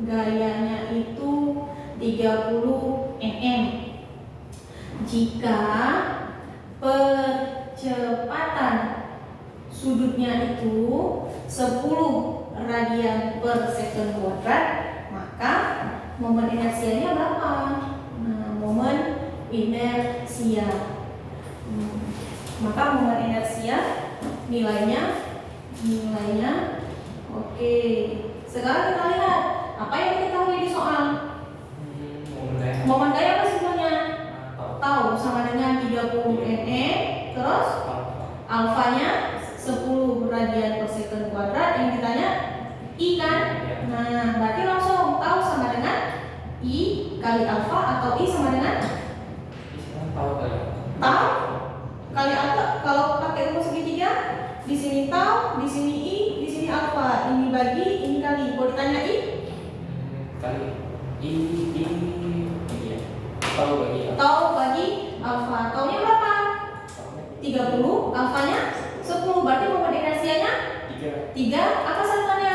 gayanya itu 30 nm. Jika percepatan sudutnya itu 10 radian per second kuadrat, maka momen inersianya berapa? Nah, momen inersia. Maka momen inersia nilainya oke. Sekarang kita lihat apa yang diketahui di soal. Momen gaya apa simbolnya? Tahu, sama dengan 30 nm. Terus alfanya 10 radian per second kuadrat. Yang ditanya I kan? Nah, berarti langsung tahu sama dengan I kali alfa atau I sama dengan? Tahu kan? kali alfa, kalau pakai rumus segitiga, di sini tau, di sini i, di sini alfa. Ini bagi, ini kali. Mau ditanya i? Kali ini ya. Tahu bagi ya. Tau bagi alfa. Taunya berapa? 30, alfanya 10. Berarti membuat rahasianya 3. Apa satuannya?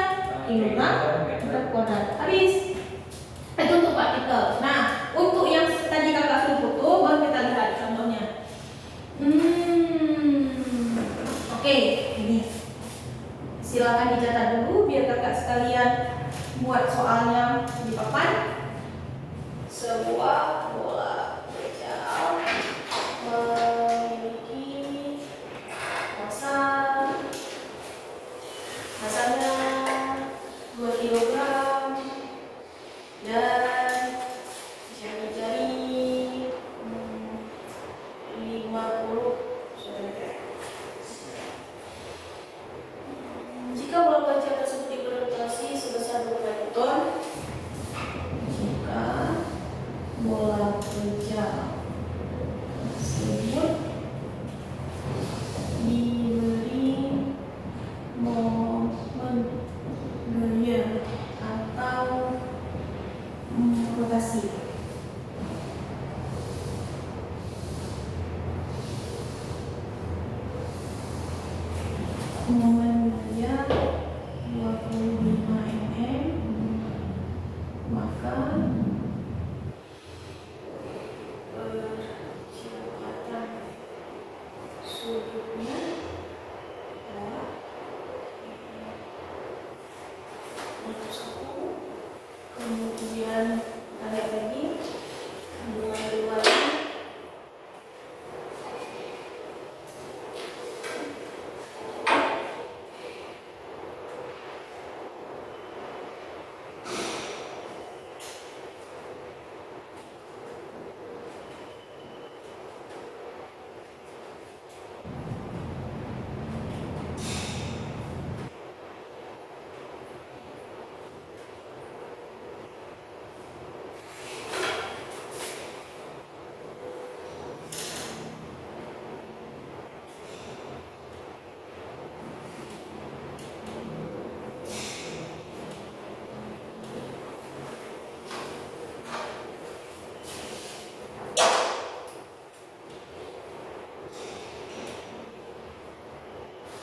Kilogram meter kuadrat. Habis. Itu untuk partikel. Nah, untuk yang tadi kakak suruh foto, baru kita lihat contohnya. Oke, ini. Silakan dicatat dulu biar kakak sekalian buat soalnya di papan. Sebuah bola pecah memiliki masanya 2 kilogram dan jari-jari 50 cm. Jika bola baja tersebut diberotasi sebesar 2 ton, jika bola baja tersebut diberi momen gaya atau rotasi. Momen gaya 25 mm, maka percepatan sudutnya adalah 1. Kemudian ada lagi 2 lagi.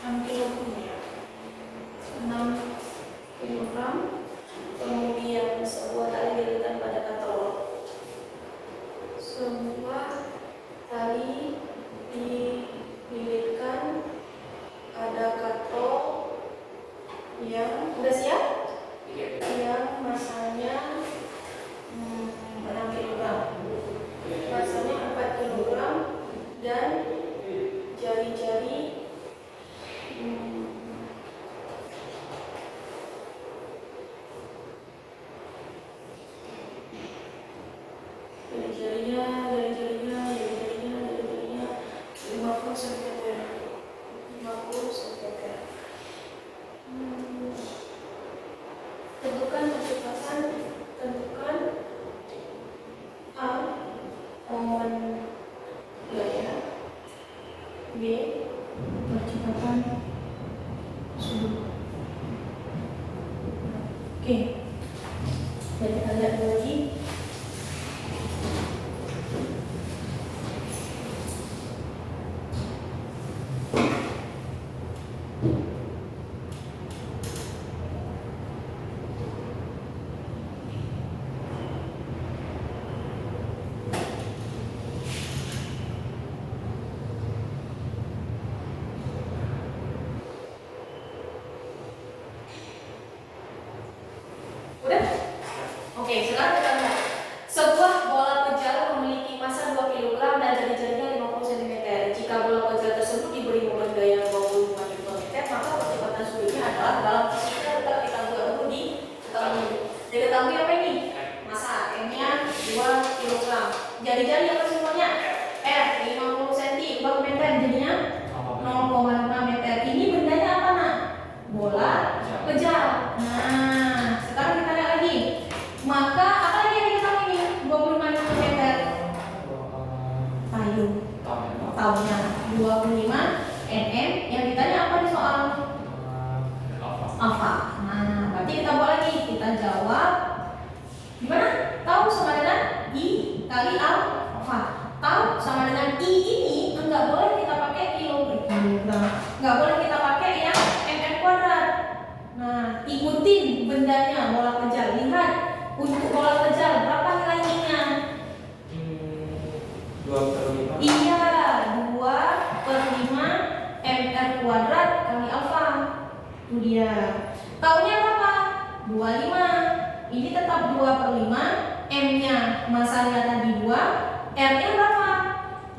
Ambil 6 kilogram. Kemudian sebuah tali dililit pada katalog. Sebuah tali dililitkan pada katalog yang udah siap? Yang masanya 6 kilogram. Masanya 4 kilogram dan jari-jari jari-jarinya 50 cm. 50 cm. Tentukan percepatan, tentukan A momen gaya, B percepatan sudut. Oke, jadi kita lihat lagi. Udah? Oke, sekarang kita lihat. Sebuah bola pejal memiliki massa 2 kg dan jari-jarinya 50 cm. Jika bola pejal tersebut diberi momen gaya 25 Nm, maka percepatan sudutnya adalah dalam fisika tetap diketahui apa ini? Massa M-nya 2 kg. Jari-jari apa semuanya? R 50 cm, berapa meter jadinya? 0,5 meter. Ini bendanya apa nak? Bola pejal. Nah, sekarang kita lihat lagi. Maka apa lagi yang diketahui ini? 25 meter. Payung. Tahunnya 25 bedanya bola kejar. Lihat, untuk bola kejar berapa nilai I-nya? 2/5. Iya, 2/5 mr kuadrat kali alfa. Itu dia. Taunya berapa? 25. Ini tetap 2/5. M-nya masanya tadi 2. R-nya berapa?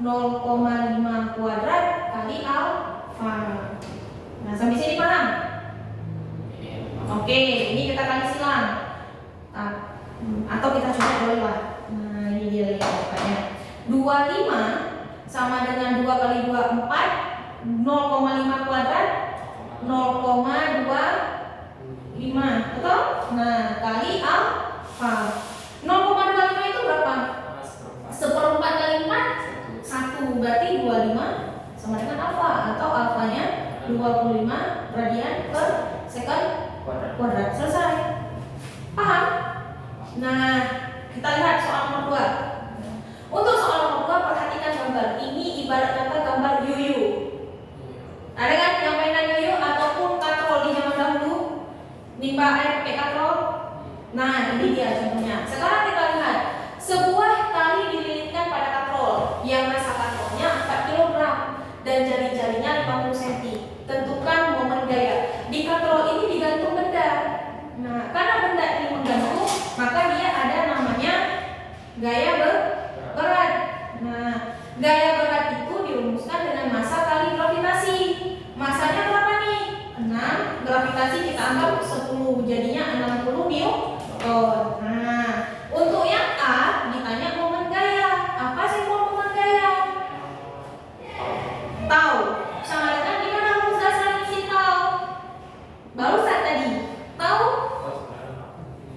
0,5 kuadrat kali alfa. Nah, sampai sini paham? Oke, ini kita kali silang. Atau kita coba boleh lah. Nah, ini dia jawabannya. 25 sama dengan 2 kali 2 4. 0,5 kuadrat 0,25, betul? Nah, kali alfa. 0,25 itu berapa? Seperempat kali 4 1, berarti 25 sama dengan alfa, atau alfanya 25 radian per second kuadrat. Selesai. Paham? Nah, kita lihat soal nomor 2. Untuk soal nomor 2, perhatikan gambar. Ini ibarat kata gambar yuyu. Ada kan yang mainan yuyu ataupun katrol di zaman dahulu? Nimba air pakai katrol. Nah, ini dia contohnya. Sekarang kita lihat sebuah tali dililitkan pada katrol yang massa katrolnya 4 kg dan jari-jarinya 50 cm. Tentukan momen gaya. Di katrol ini digantung benda. Nah, karena benda ini menggantung, maka dia ada namanya gaya berat. Nah, gaya berat itu dirumuskan dengan massa kali gravitasi. Massanya berapa nih? 6. Gravitasi kita anggap 10, jadinya 60 Newton. Nah, untuk yang A ditanya momen gaya. Apa simbol momen gaya? Tahu? Sama dengan gimana rumus dasar isi tahu? Barusan tadi. Tahu?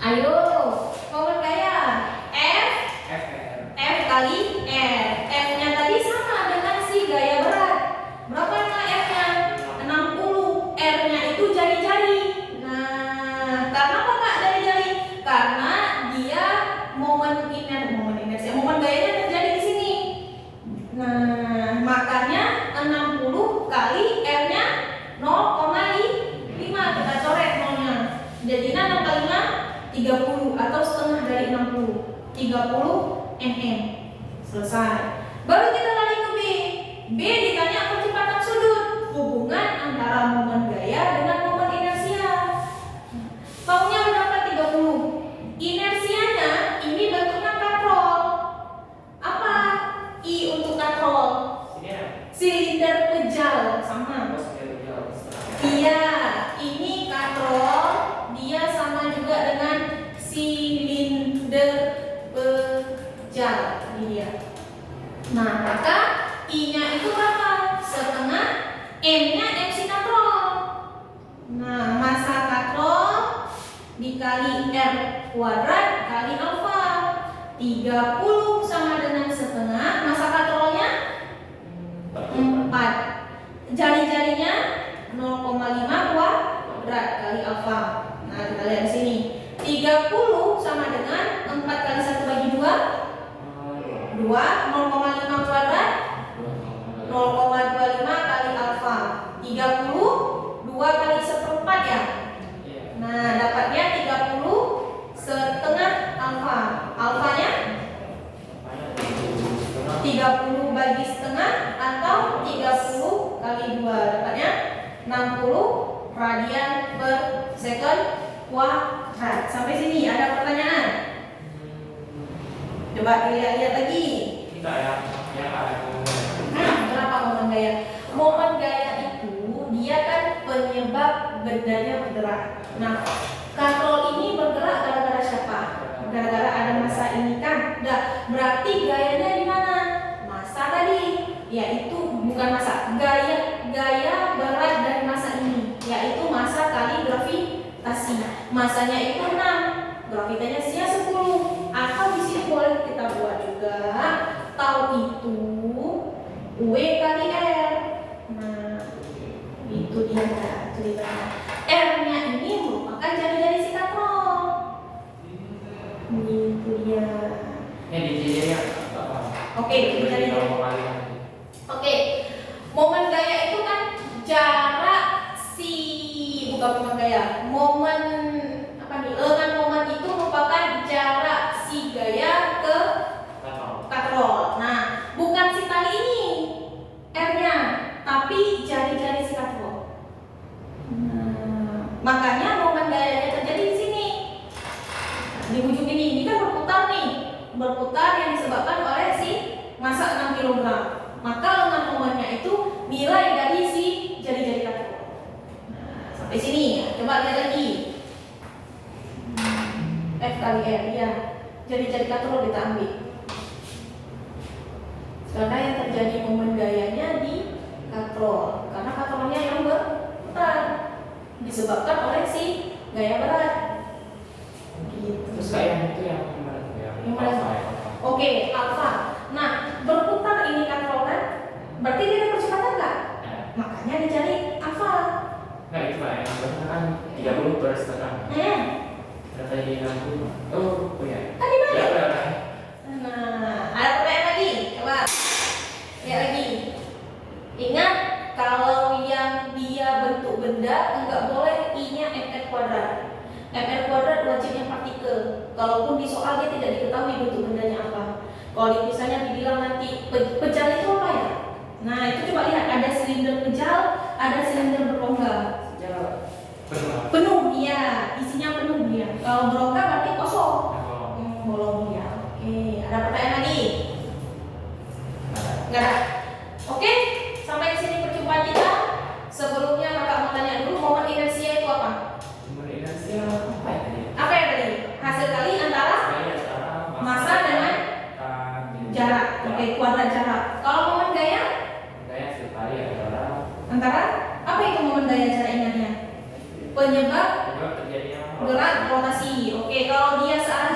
Ayo, momen gaya. F kali R. F-nya tadi sama dengan si gaya berat. Berapa nilai F-nya? 60. R-nya itu jari-jari. Nah, karena apa Kak jari-jari? Karena dia momen gayanya terjadi di sini. Nah, makanya 60 kali R-nya 0,5. Kita coret nolnya. Jadinya 6 kali 5 30 atau setengah dari 60. 30 mm. Selesai. Baru kita lari ke B. B ditanya percepatan sudut, hubungan antara momen gaya dengan momen inersia. Taunya berapa? 30. Inersianya ini bentuknya katrol. Apa? I untuk katrol. Silinder pejal sama. Iya, ini katrol, dia sama juga dengan silinder pejal. Ini dia. Nah, maka I-nya itu berapa? Setengah. M-nya MC katrol. Nah, massa katrol dikali R kuadrat kali alfa. 30 sama dengan setengah. Massa katrolnya 4. Jari-jarinya 0,5 kuadrat kali alfa. Nah, kita lihat di sini. 30 sama dengan 4 kali 1 bagi 2. 2, 0,5 kuadrat 0,25 kali alfa. 30 2 kali 1/4 ya. Nah, dapatnya 30 setengah alfa. Alfanya 30 bagi setengah atau 30 kali 2. Dapatnya 60 radian per second kuadrat. Sampai sini ada pertanyaan? Coba dilihat-lihat lagi. Kenapa momen gaya? Momen gaya itu dia kan penyebab bendanya bergerak. Nah, katrol ini bergerak gara-gara siapa? Gara-gara ada massa ini kan. Nah, berarti gayanya di mana? Massa tadi, yaitu bukan massa. Gaya berat dari massa ini, yaitu massa kali gravitasi. Massanya itu 6, gravitasinya 10. Atau di sini boleh kita buat juga tau itu W kali R. Nah, itu dia ceritanya. R-nya ini merupakan jari-jari si katrol. Itu dia. Oke, jari-jari. Oke, momen gaya itu kan jarak si, bukan momen gaya, momen apa nih, di ujung ini kan berputar nih, berputar yang disebabkan oleh si massa 6 kg. Maka lengan momennya itu nilai dari si jari-jari katrol. Nah, sampai sini ya. Coba lihat lagi. F kali R, ya. Jari-jari katrol kita ambil. Karena yang terjadi momen gayanya di katrol, karena katrolnya yang berputar disebabkan oleh si gaya berat. Gitu. Terus kayak itu yang mana? Yang mana? Alpha ya. Oke, alfa. Nah, berputar ini katrol kan? Berarti dia ada percepatan nggak? Nah, Makanya dicari alfa. nah itu lah yang benar kan 30 per setengah. Ternyata ini 60. Oh ya. Kan dibalik. Ya udah. Nah, ada pertanyaan lagi? Coba. Lihat lagi. Ingat, kalau yang dia bentuk benda enggak boleh I-nya mr kuadrat. Mr kuadrat wajibnya partikel. Kalaupun di soal dia tidak diketahui bentuk bendanya apa. Kalau misalnya dibilang nanti pejal itu apa ya? Nah, itu coba lihat, ada silinder pejal, ada silinder berongga. Benar. Penuh dia, isinya penuh dia. Kalau berongga berarti kosong. Oh. Bolong dia. Oke, ada pertanyaan lagi? Nah, Enggak ada. Oke, sampai di sini perjumpaan kita. Sebelumnya kakak mau tanya dulu, momen inersia itu apa? kemudian inersia apa ya tadi? Apa ya tadi? Hasil kali antara Saya antara massa dengan jarak. Oke, kuadrat jarak. Kalau momen gaya Gaya sekali adalah antara apa itu momen gaya cara ingatnya? Penyebab penyebab terjadinya gerak rotasi. Oke, kalau dia searah